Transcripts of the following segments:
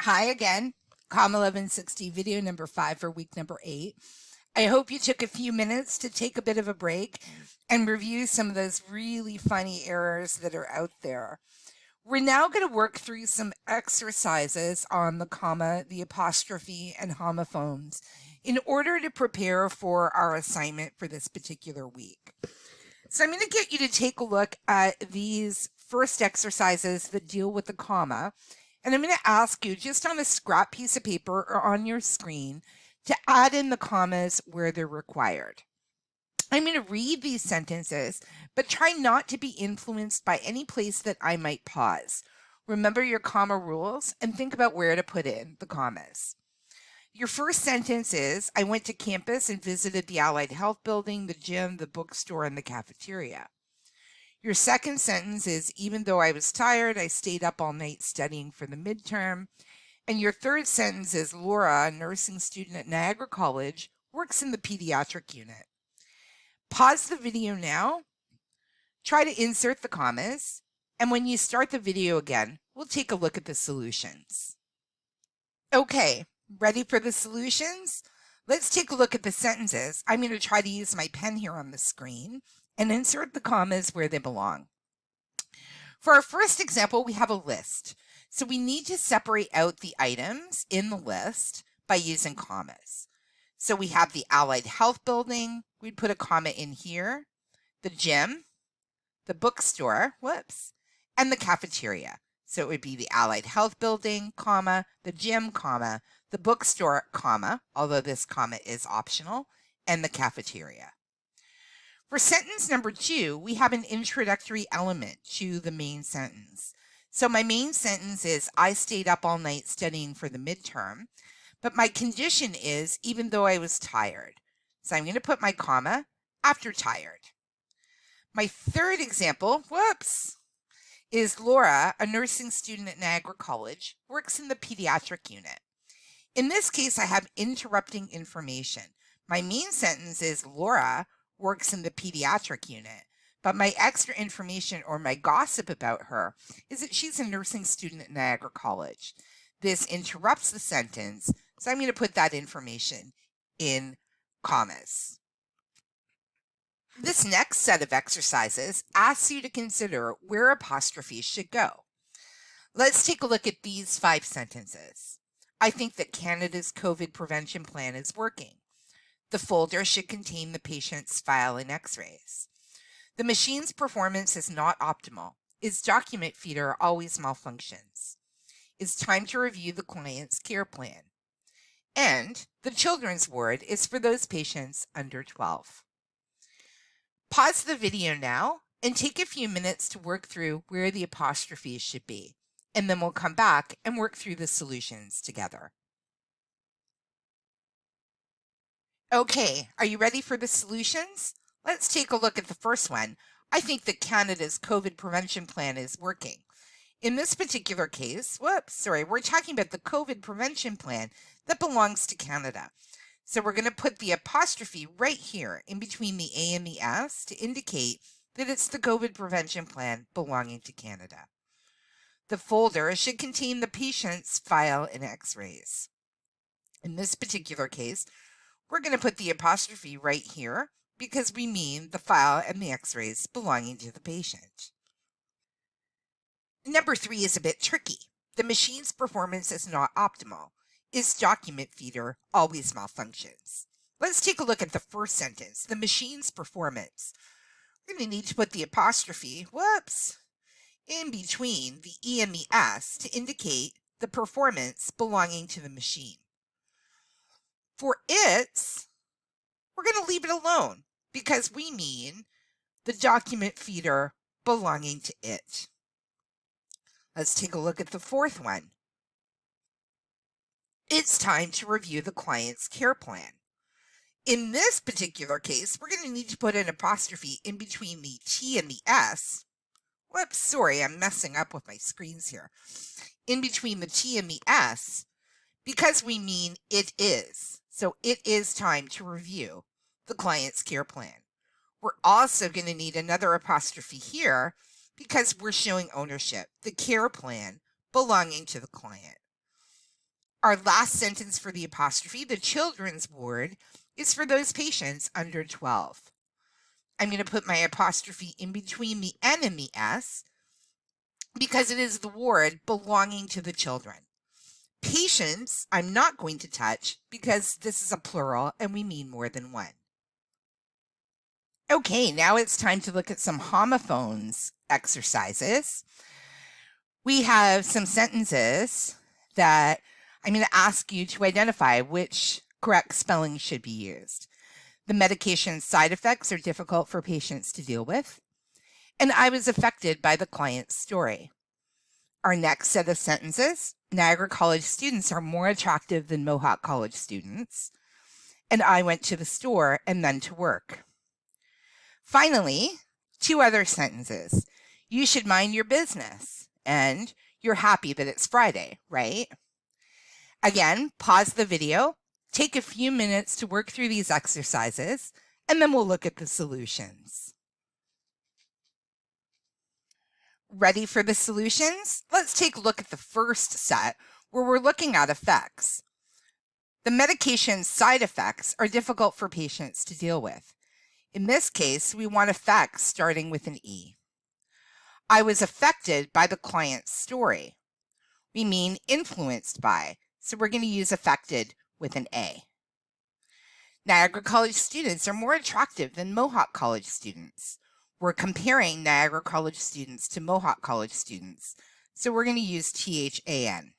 Hi again, COM 1160 video number 5 for week number 8. I hope you took a few minutes to take a bit of a break and review some of those really funny errors that are out there. We're now going to work through some exercises on the comma, the apostrophe, and homophones in order to prepare for our assignment for this particular week. So I'm going to get you to take a look at these first exercises that deal with the comma. And I'm going to ask you just on a scrap piece of paper or on your screen to add in the commas where they're required. I'm going to read these sentences, but try not to be influenced by any place that I might pause. Remember your comma rules and think about where to put in the commas. Your first sentence is, I went to campus and visited the Allied Health Building, the gym, the bookstore, and the cafeteria. Your second sentence is, even though I was tired, I stayed up all night studying for the midterm. And your third sentence is, Laura, a nursing student at Niagara College, works in the pediatric unit. Pause the video now, try to insert the commas, and when you start the video again, we'll take a look at the solutions. Okay, ready for the solutions? Let's take a look at the sentences. I'm going to try to use my pen here on the screen and insert the commas where they belong. For our first example, we have a list. So we need to separate out the items in the list by using commas. So we have the Allied Health Building. We'd put a comma in here. The gym, the bookstore, and the cafeteria. So it would be the Allied Health Building, comma, the gym, comma, the bookstore, comma, although this comma is optional, and the cafeteria. For sentence number 2, we have an introductory element to the main sentence. So my main sentence is, I stayed up all night studying for the midterm, but my condition is, even though I was tired. So I'm going to put my comma after tired. My third example, is Laura, a nursing student at Niagara College, works in the pediatric unit. In this case, I have interrupting information. My main sentence is Laura works in the pediatric unit, but my extra information or my gossip about her is that she's a nursing student at Niagara College. This interrupts the sentence, so I'm going to put that information in commas. This next set of exercises asks you to consider where apostrophes should go. Let's take a look at these 5 sentences. I think that Canada's COVID prevention plan is working. The folder should contain the patient's file and x-rays. The machine's performance is not optimal. Its document feeder always malfunctions. It's time to review the client's care plan. And the children's ward is for those patients under 12. Pause the video now and take a few minutes to work through where the apostrophes should be, and then we'll come back and work through the solutions together. Okay, are you ready for the solutions? Let's take a look at the first one. I think that Canada's COVID prevention plan is working. In this particular case, we're talking about the COVID prevention plan that belongs to Canada. So we're going to put the apostrophe right here in between the A and the S to indicate that it's the COVID prevention plan belonging to Canada. The folder should contain the patient's file and x-rays. In this particular case, we're going to put the apostrophe right here because we mean the file and the x-rays belonging to the patient. Number 3 is a bit tricky. The machine's performance is not optimal. Its document feeder always malfunctions. Let's take a look at the first sentence, the machine's performance. We're going to need to put the apostrophe, in between the E and the S to indicate the performance belonging to the machine. For its, we're going to leave it alone because we mean the document feeder belonging to it. Let's take a look at the fourth one. It's time to review the client's care plan. In this particular case, we're going to need to put an apostrophe in between the T and the S. I'm messing up with my screens here. In between the T and the S, because we mean it is. So it is time to review the client's care plan. We're also going to need another apostrophe here because we're showing ownership, the care plan belonging to the client. Our last sentence for the apostrophe, the children's ward, is for those patients under 12. I'm going to put my apostrophe in between the N and the S because it is the ward belonging to the children. Patients, I'm not going to touch because this is a plural and we mean more than one. Okay, now it's time to look at some homophones exercises. We have some sentences that I'm going to ask you to identify which correct spelling should be used. The medication side effects are difficult for patients to deal with, and I was affected by the client's story. Our next set of sentences, Niagara College students are more attractive than Mohawk College students, and I went to the store and then to work. Finally, two other sentences. You should mind your business, and you're happy that it's Friday, right? Again, pause the video, take a few minutes to work through these exercises, and then we'll look at the solutions. Ready for the solutions? Let's take a look at the first set where we're looking at effects. The medication side effects are difficult for patients to deal with. In this case, we want effects starting with an E. I was affected by the client's story. We mean influenced by, so we're going to use affected with an A. Niagara College students are more attractive than Mohawk College students. We're comparing Niagara College students to Mohawk College students, so we're going to use THAN.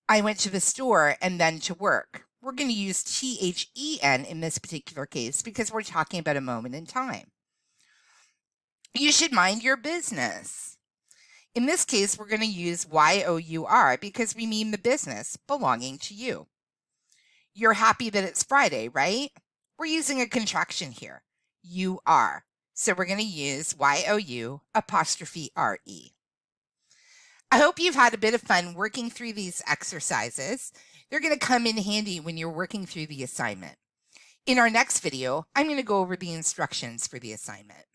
I went to the store and then to work. We're going to use THEN in this particular case because we're talking about a moment in time. You should mind your business. In this case, we're going to use YOUR because we mean the business belonging to you. You're happy that it's Friday, right? We're using a contraction here. You are. So we're going to use YOU apostrophe RE. I hope you've had a bit of fun working through these exercises. They're going to come in handy when you're working through the assignment. In our next video, I'm going to go over the instructions for the assignment.